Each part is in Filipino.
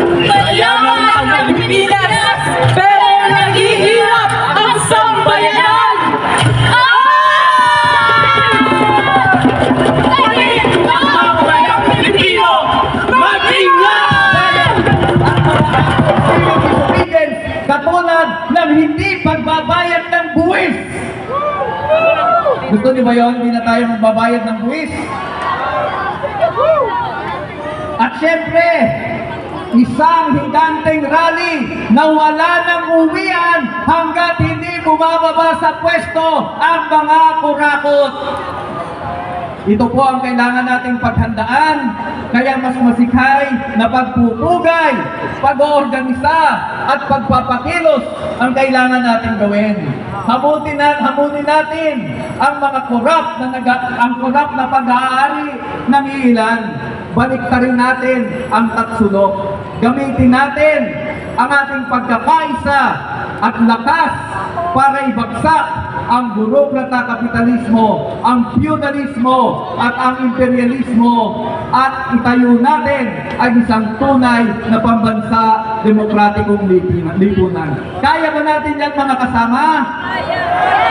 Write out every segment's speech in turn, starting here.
Mayaman ang Pilipinas, pero naghihirap ang sambayanan. Ang Pilipino, mag-ingat! Katulad ng hindi pagbabayad ng buwis. Gusto niyo ba yun? Hindi na tayo magbabayad ng buwis. At syempre, isang higanteng rally na wala ng uwian hanggat hindi bumababa sa pwesto ang mga kurakot. Ito po ang kailangan nating paghandaan, kaya mas masikhay na pagpupugay, pag-oorganisa at pagpapakilos ang kailangan nating gawin. Hamunin natin ang mga ang korap na pag-aari ng ilan. Baliktarin natin ang tatsulok. Gamitin natin ang ating pagkakaisa at lakas para ibagsak ang burokrata kapitalismo, ang feudalismo at ang imperialismo at itayo natin ang isang tunay na pambansa demokratikong lipunan. Kaya ba natin yan mga kasama?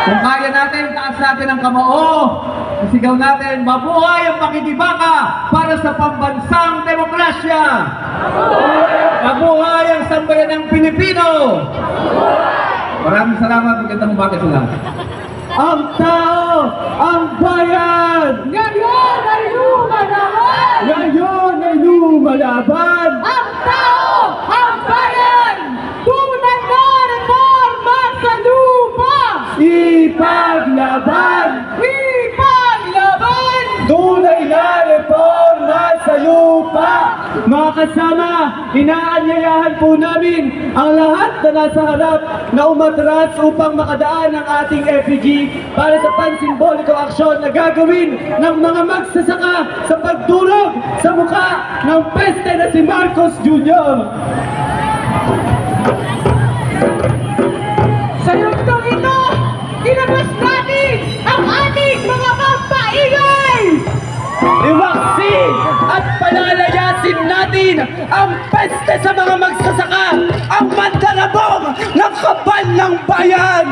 Kung kaya natin, taas natin ang kamao. Sigaw natin, mabuhay ang pakikibaka para sa pambansang demokrasya! Mabuhay ang sambayanang Pilipino! Maraming salamat. Magandang umaga sa lahat. Ang tao, ang bayan! Ngayon ay lumalaban! Ngayon ay lumalaban! Ang tao, ang bayan! Tunay na reforma sa lupa! Ipaglaban! Ipaglaban! Tunay na reforma sa lupa! Mga kasama, inaanyayahan po namin ang lahat na nasa harap na umatras upang makadaan ang ating effigy para sa pansimbolikong aksyon na gagawin ng mga magsasaka sa pagdurog sa mukha ng peste na si Marcos Jr. Sa yugtong ito, ilabas natin ang ating mga pampaingay! Iwaksin at palalayasin natin ang peste sa mga magsasaka, ang mandarabong ng kapal ng bayan!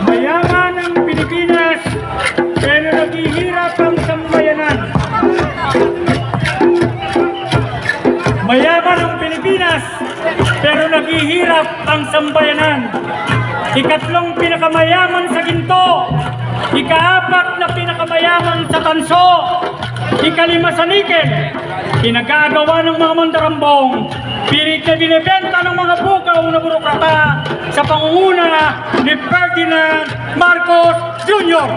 Mayaman ang Pilipinas, pero naghihirap ang sambayanan. Mayaman ang Pilipinas, pero naghihirap ang sambayanan. Ikatlong pinakamayaman sa ginto, ikaapat na pinakamayaman sa tanso, ikalima sa nikel, pinag-aagawa ng mga mandarambong, pilit na binibenta ng mga bukaw na burokrata sa pangunguna ni Ferdinand Marcos Jr.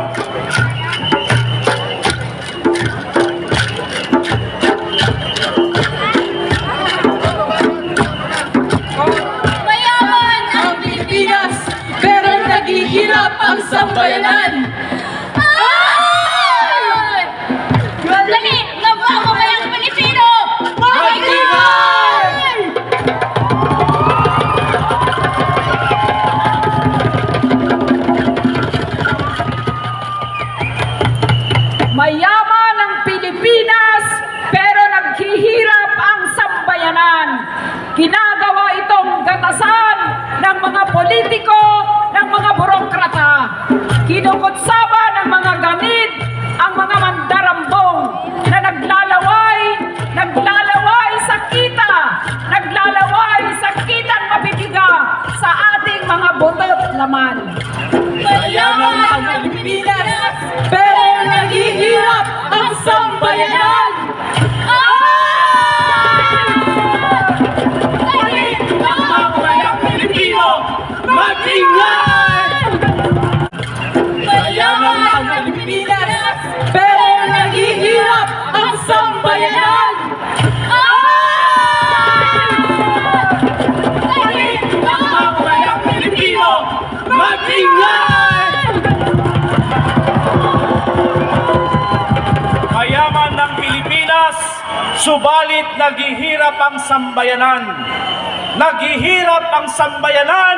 Mayaman ang Pilipinas, pero naghihirap ang sambayanan. Dali! Nagmamamayang Pilipino! Mag-ingay! Mayaman ang Pilipinas, pero naghihirap ang sambayanan. Ginagawa itong gatasan ng mga politiko, ng mga burokrata. Kinukutsaba ng mga ganid ang mga mandarambong na naglalaway sa kita, naglalaway sa kitang mabibiga sa ating mga boto't laman. Mayaman ang Pilipinas, pero naghihirap ang sambayanan. Ang Pilipino, mag-ingay! Mayaman ang Pilipinas, pero naghihirap ang sambayanan. Ang Pilipino, mag-ingay! Mayaman ng Pilipinas, subalit naghihirap ang sambayanan. naghihirap ang sambayanan,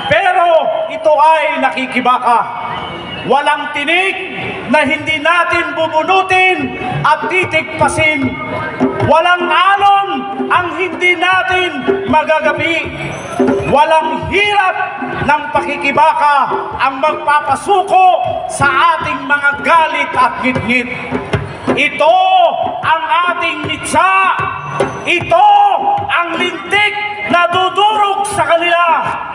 pero ito ay nakikibaka. Walang tinik na hindi natin bubunutin at titikpasin. Walang alon ang hindi natin magagapi. Walang hirap ng pakikibaka ang magpapasuko sa ating mga galit at ngit-ngit. Ito ang ating mitsa. Ito ang lintik na dudurog sa kanila.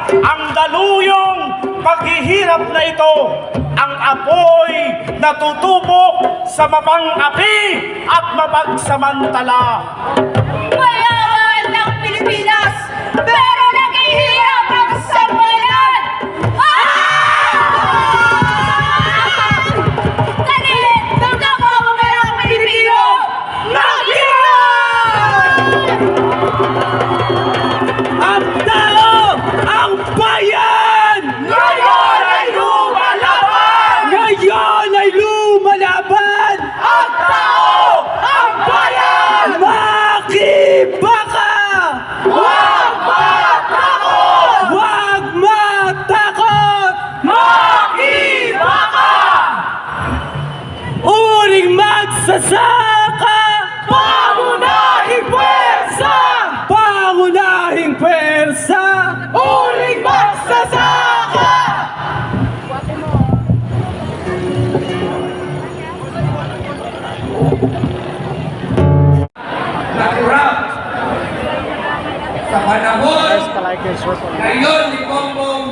Ang daluyong paghihirap na ito, ang apoy na tutubok sa mapang-api at mapagsamantala. Mayaman ng Pilipinas, pero naghihirap ang sambayanan! Tanin ng kapamamayang Pilipino, naghihirap! Ang tao, ang bayan! Ngayon ay lumalaban! Ngayon ay lumalaban! Ang tao, ang bayan! Makibaka! Huwag matakot! Huwag matakot! Makibaka! Uring magsasaka! Pangunahing pwersa! Pangunahing pwersa! Uling magsasaka! Nakurap sa panahon ngayon ni Bongbong,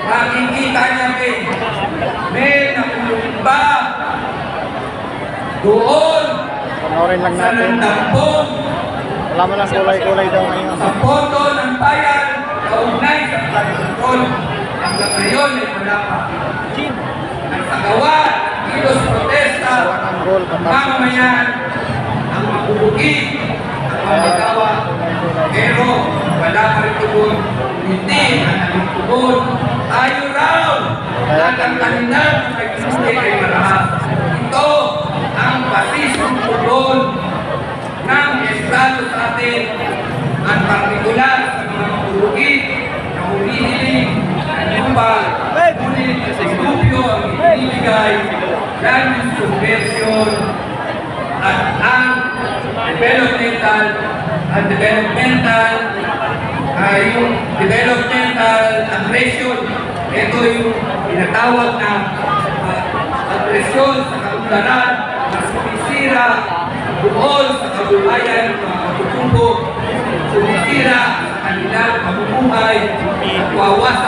makikita natin may nakulumba doon Panoorin lang sa natin. nandambong Wala mo lang kulay-kulay daw ngayon. sa boto ng bayan kaugnay sa flood control. Hanggang ngayon ay wala pa. Nagsagawa ng kilos protesta Ang goal, ang mamamayan ang mabubugi at mamagawa. Pero wala pa rin tugon. Hindi na naging tugon. Tayo raw tatanggalin na ang nag-isip ay marahas. Ito ang basisong tugon ng Estado sa atin at partikular sa mga mabubugi na humihiling ng lupa, ngunit sa estupyo ang ibibigay dahil yung subversion at ang developmental aggression. Ito yung tinatawag na agresyon sa kaunlaran na sumisira doon sa kabuhayan ng mga katutubo, sumisira sa kanilang pamumuhay at wawasan